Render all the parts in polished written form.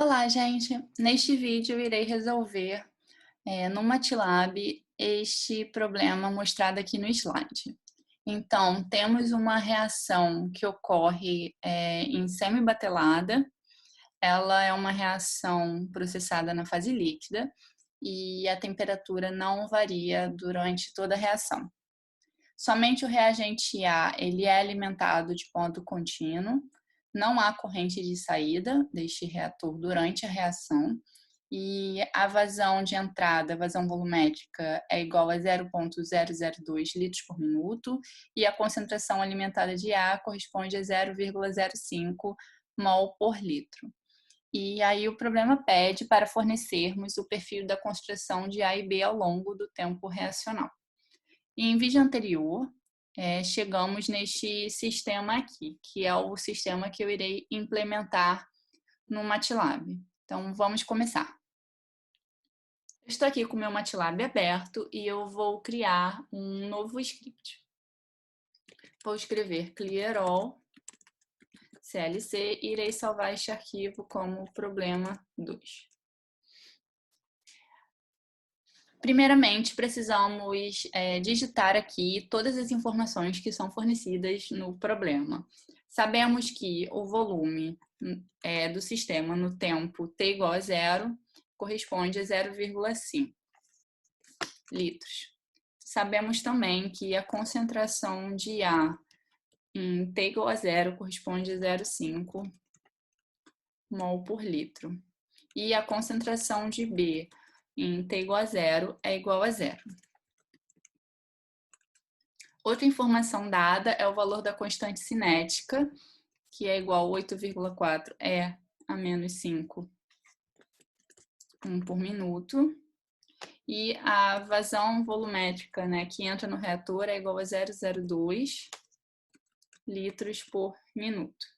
Olá, gente! Neste vídeo, eu irei resolver no MATLAB este problema mostrado aqui no slide. Então, temos uma reação que ocorre em semi-batelada. Ela é uma reação processada na fase líquida e a temperatura não varia durante toda a reação. Somente o reagente A ele é alimentado de modo contínuo, não há corrente de saída deste reator durante a reação e a vazão de entrada, a vazão volumétrica, é igual a 0,002 litros por minuto e a concentração alimentada de A corresponde a 0,05 mol por litro. E aí o problema pede para fornecermos o perfil da concentração de A e B ao longo do tempo reacional. Em vídeo anterior, chegamos neste sistema aqui, que é o sistema que eu irei implementar no MATLAB. Então, vamos começar. Estou aqui com o meu MATLAB aberto e eu vou criar um novo script. Vou escrever clear all, CLC, e irei salvar este arquivo como problema 2. Primeiramente, precisamos digitar aqui todas as informações que são fornecidas no problema. Sabemos que o volume do sistema no tempo t igual a 0 corresponde a 0,5 litros. Sabemos também que a concentração de A em t igual a 0 corresponde a 0,5 mol por litro. E a concentração de B em t igual a 0 é igual a 0. Outra informação dada é o valor da constante cinética, que é igual a 8,4 E a menos 5 por minuto. E a vazão volumétrica, que entra no reator, é igual a 0,02 litros por minuto.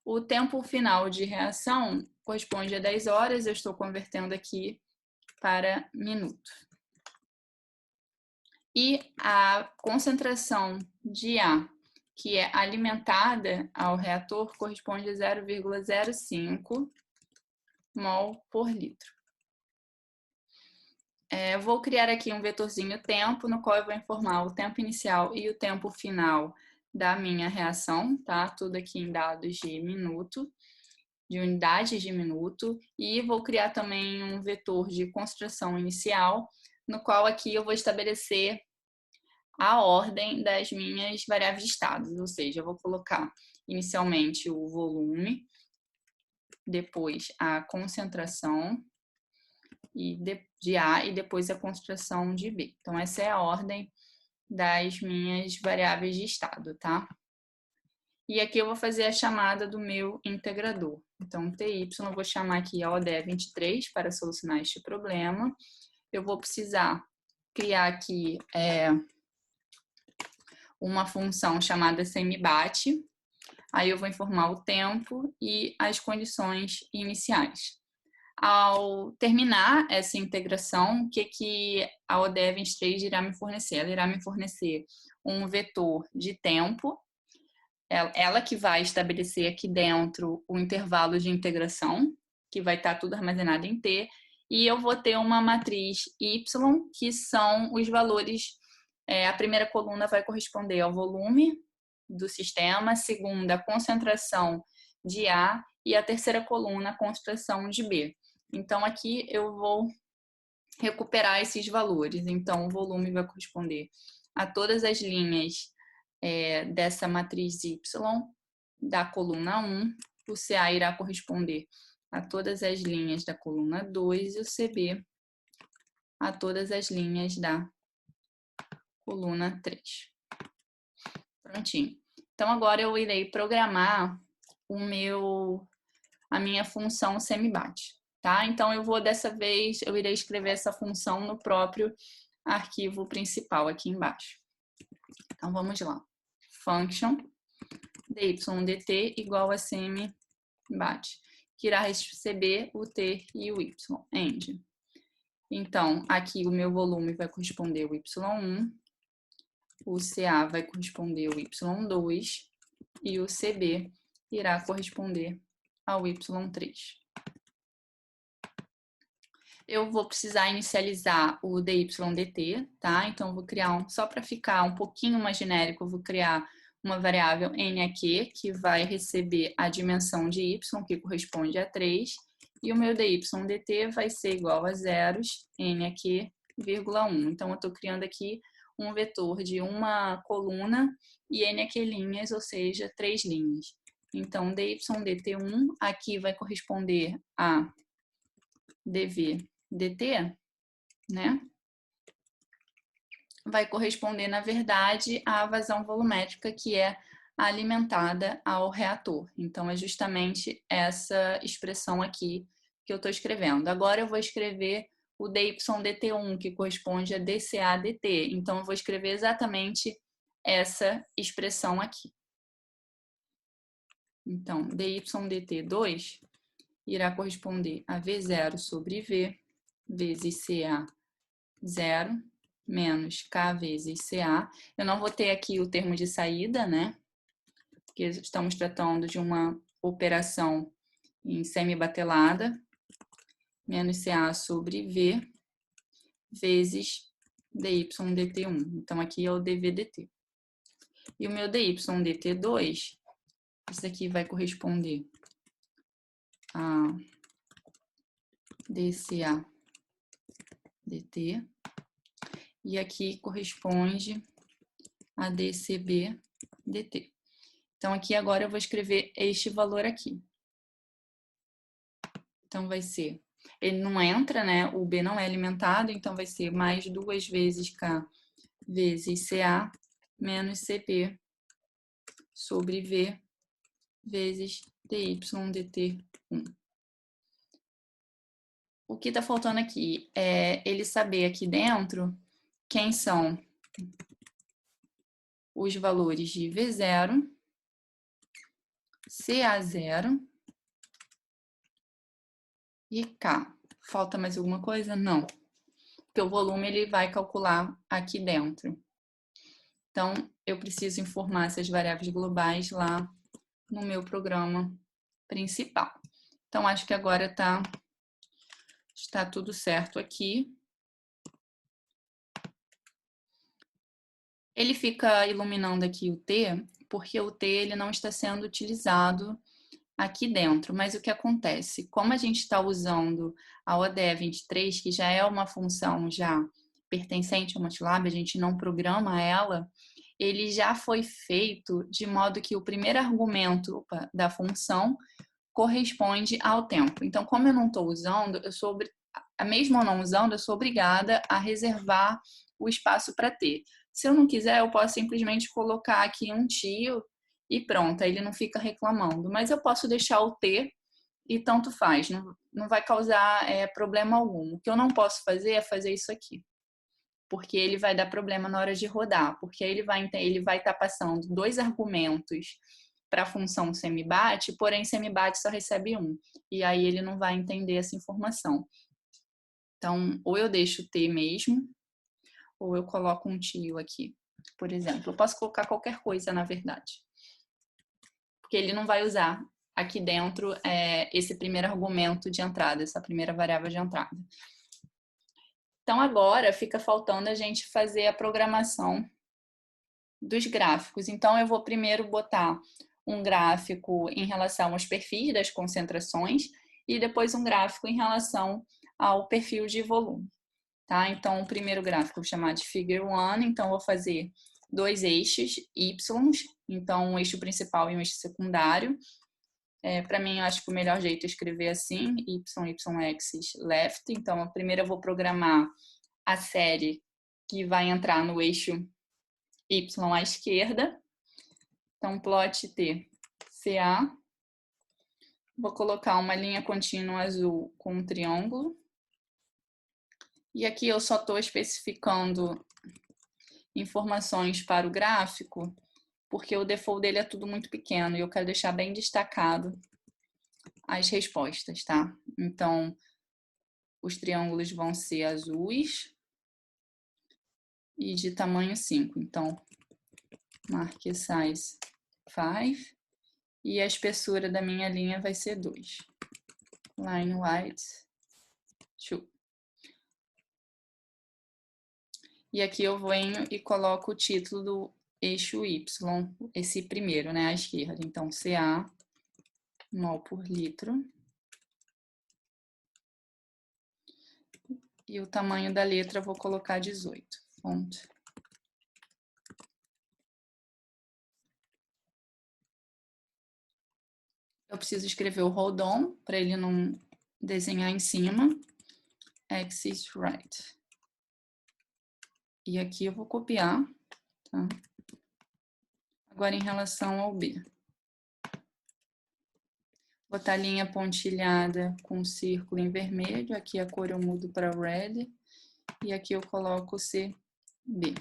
O tempo final de reação corresponde a 10 horas, eu estou convertendo aqui para minuto. E a concentração de A, que é alimentada ao reator, corresponde a 0,05 mol por litro. Vou criar aqui um vetorzinho tempo, no qual eu vou informar o tempo inicial e o tempo final da minha reação, tá? Tudo aqui em dados de minuto, de unidades de minuto. E vou criar também um vetor de concentração inicial, no qual aqui eu vou estabelecer a ordem das minhas variáveis de estado, ou seja, eu vou colocar inicialmente o volume, depois a concentração de A e depois a concentração de B. Então, essa é a ordem das minhas variáveis de estado, tá? E aqui eu vou fazer a chamada do meu integrador. Então, TY, eu vou chamar aqui ODE23 para solucionar este problema. Eu vou precisar criar aqui uma função chamada semibate. Aí eu vou informar o tempo e as condições iniciais. Ao terminar essa integração, o que a ODE23 irá me fornecer? Ela irá me fornecer um vetor de tempo, ela que vai estabelecer aqui dentro o intervalo de integração, que vai estar tudo armazenado em T, e eu vou ter uma matriz Y, que são os valores. A primeira coluna vai corresponder ao volume do sistema, a segunda, a concentração de A, e a terceira coluna, a concentração de B. Então, aqui eu vou recuperar esses valores. Então, o volume vai corresponder a todas as linhas dessa matriz Y da coluna 1, o CA irá corresponder a todas as linhas da coluna 2 e o CB a todas as linhas da coluna 3. Prontinho. Então, agora eu irei programar a minha função semibate, tá? Então, dessa vez, eu irei escrever essa função no próprio arquivo principal aqui embaixo. Então, vamos lá. Function dy/dt igual a semibate, que irá receber o t e o y, end. Então, aqui o meu volume vai corresponder ao y1, o CA vai corresponder ao y2 e o CB irá corresponder ao y3. Eu vou precisar inicializar o dy/dt, tá? Então, eu vou criar só para ficar um pouquinho mais genérico, eu vou criar uma variável n aqui, que vai receber a dimensão de y, que corresponde a 3, e o meu dy/dt vai ser igual a zeros, n aqui, vírgula 1. Então, eu estou criando aqui um vetor de uma coluna e n aqui linhas, ou seja, 3 linhas. Então, dy/dt1 aqui vai corresponder a dv/dt, né? Vai corresponder, na verdade, à vazão volumétrica que é alimentada ao reator. Então, é justamente essa expressão aqui que eu estou escrevendo. Agora, eu vou escrever o dy/dt1, que corresponde a dca/dt. Então, eu vou escrever exatamente essa expressão aqui. Então, dy/dt2 irá corresponder a V0 sobre V vezes CA 0 menos K vezes CA. Eu não vou ter aqui o termo de saída, né? Porque estamos tratando de uma operação em semibatelada. Menos CA sobre V vezes dy/dt1. Então, aqui é o dv/dt. E o meu dy/dt2, isso aqui vai corresponder a dca/dt. E aqui corresponde a dcb/dt. Então, aqui agora eu vou escrever este valor aqui. Então, vai ser... Ele não entra, né? O B não é alimentado, então vai ser mais 2 vezes K vezes CA menos CP sobre V vezes dy/dt1. O que está faltando aqui é ele saber aqui dentro quem são os valores de V0, CA0 e K. Falta mais alguma coisa? Não. Porque o volume ele vai calcular aqui dentro. Então, eu preciso informar essas variáveis globais lá no meu programa principal. Então, acho que agora está tudo certo aqui. Ele fica iluminando aqui o T, porque o T ele não está sendo utilizado aqui dentro. Mas o que acontece? Como a gente está usando a ODE23, que já é uma função já pertencente ao MATLAB, a gente não programa ela, ele já foi feito de modo que o primeiro argumento da função corresponde ao tempo. Então, como eu não estou usando, mesmo eu não usando, eu sou obrigada a reservar o espaço para T. Se eu não quiser, eu posso simplesmente colocar aqui um tio e pronto, aí ele não fica reclamando. Mas eu posso deixar o T e tanto faz, não vai causar problema algum. O que eu não posso fazer é fazer isso aqui, porque ele vai dar problema na hora de rodar, porque aí ele vai estar passando 2 argumentos para a função semibate, porém semibate só recebe 1, e aí ele não vai entender essa informação. Então, ou eu deixo T mesmo, ou eu coloco um tio aqui, por exemplo. Eu posso colocar qualquer coisa, na verdade, porque ele não vai usar aqui dentro esse primeiro argumento de entrada, essa primeira variável de entrada. Então, agora fica faltando a gente fazer a programação dos gráficos. Então, eu vou primeiro botar um gráfico em relação aos perfis das concentrações e depois um gráfico em relação ao perfil de volume. Tá? Então, o primeiro gráfico eu vou chamar de Figure 1, então eu vou fazer 2 eixos Y, então um eixo principal e um eixo secundário. Para mim, eu acho que o melhor jeito é escrever assim, Y, Y-axis, left. Então, primeiro eu vou programar a série que vai entrar no eixo Y à esquerda. Então, plot T, CA. Vou colocar uma linha contínua azul com um triângulo. E aqui eu só estou especificando informações para o gráfico, porque o default dele é tudo muito pequeno e eu quero deixar bem destacado as respostas, tá? Então, os triângulos vão ser azuis e de tamanho 5. Então, marque size 5 E a espessura da minha linha vai ser 2. Line width 2. E aqui eu venho e coloco o título do eixo Y, esse primeiro, né, à esquerda. Então, CA, mol por litro. E o tamanho da letra eu vou colocar 18. Font. Eu preciso escrever o hold on, para ele não desenhar em cima. Axis right. E aqui eu vou copiar, tá? Agora, em relação ao B. Botar linha pontilhada com círculo em vermelho. Aqui a cor eu mudo para red. E aqui eu coloco CB.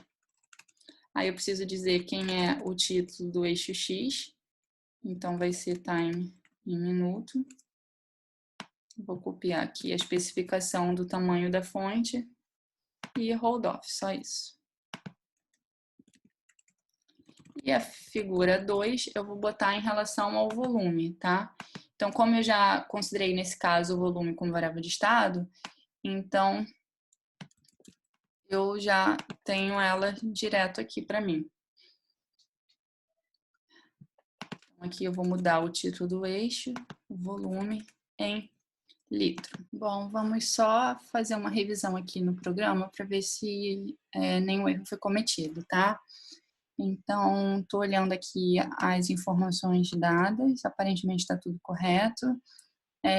Aí eu preciso dizer quem é o título do eixo X. Então, vai ser time em minuto. Vou copiar aqui a especificação do tamanho da fonte. E hold off, só isso. E a figura 2 eu vou botar em relação ao volume, tá? Então, como eu já considerei nesse caso o volume como variável de estado, então eu já tenho ela direto aqui para mim. Então, aqui eu vou mudar o título do eixo, o volume em litro. Bom, vamos só fazer uma revisão aqui no programa para ver se nenhum erro foi cometido, tá? Então, estou olhando aqui as informações dadas, aparentemente está tudo correto.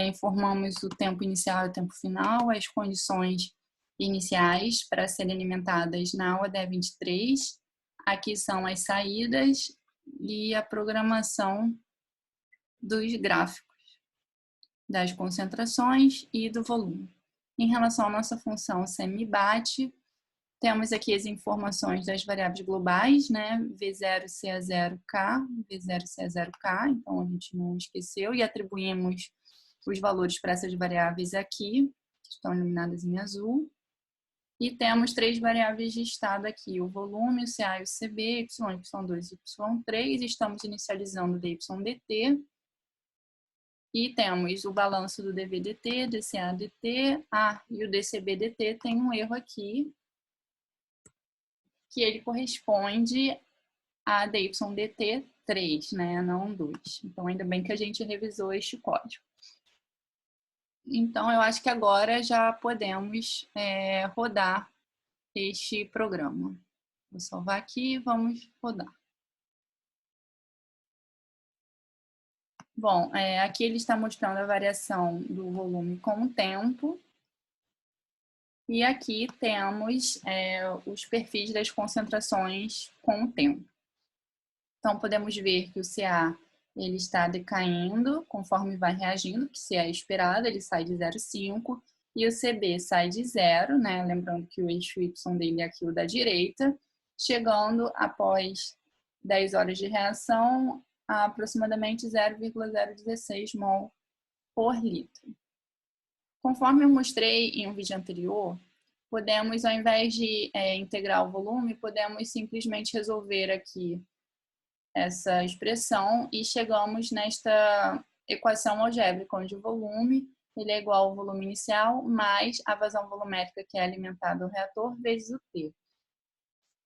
Informamos o tempo inicial e o tempo final, as condições iniciais para serem alimentadas na ODE 23. Aqui são as saídas e a programação dos gráficos, das concentrações e do volume. Em relação à nossa função semi-BAT, temos aqui as informações das variáveis globais, né? V0, CA0K, V0, CA0K, então a gente não esqueceu, e atribuímos os valores para essas variáveis aqui, que estão iluminadas em azul. E temos 3 variáveis de estado aqui, o volume, o CA e o CB, Y, Y2 e Y3. Estamos inicializando o DYDT. E temos o balanço do DVDT, DCA-DT, e o DCB-DT tem um erro aqui, que ele corresponde a DYDT3, né, não 2. Então, ainda bem que a gente revisou este código. Então, eu acho que agora já podemos rodar este programa. Vou salvar aqui e vamos rodar. Bom, aqui ele está mostrando a variação do volume com o tempo. E aqui temos os perfis das concentrações com o tempo. Então, podemos ver que o CA ele está decaindo conforme vai reagindo, que se é esperado, ele sai de 0,5, e o CB sai de 0, né? Lembrando que o eixo Y dele é aqui o da direita, chegando após 10 horas de reação a aproximadamente 0,016 mol por litro. Conforme eu mostrei em um vídeo anterior, podemos, ao invés de integrar o volume, podemos simplesmente resolver aqui essa expressão e chegamos nesta equação algébrica, onde o volume ele é igual ao volume inicial mais a vazão volumétrica que é alimentada ao reator vezes o T.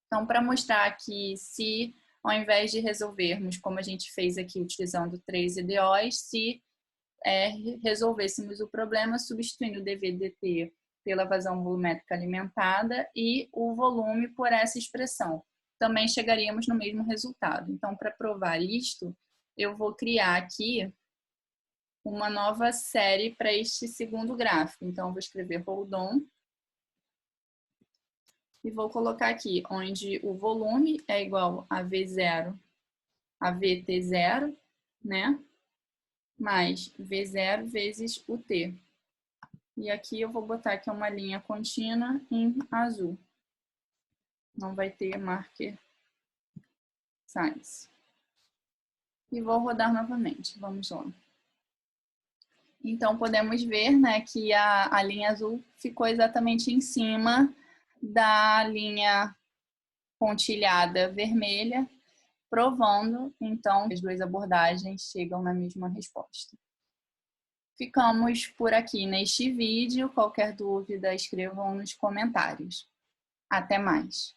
Então, para mostrar que se, ao invés de resolvermos, como a gente fez aqui utilizando 3 EDOs, se resolvêssemos o problema substituindo o dV/dt pela vazão volumétrica alimentada e o volume por essa expressão, também chegaríamos no mesmo resultado. Então, para provar isto, eu vou criar aqui uma nova série para este segundo gráfico. Então, eu vou escrever hold on e vou colocar aqui, onde o volume é igual a V0 a VT0, né? Mais V0 vezes o T. E aqui eu vou botar aqui uma linha contínua em azul. Não vai ter marker size. E vou rodar novamente. Vamos lá. Então, podemos ver, né, que a linha azul ficou exatamente em cima da linha pontilhada vermelha. provando, então, as duas abordagens chegam na mesma resposta. Ficamos por aqui neste vídeo. Qualquer dúvida, escrevam nos comentários. Até mais!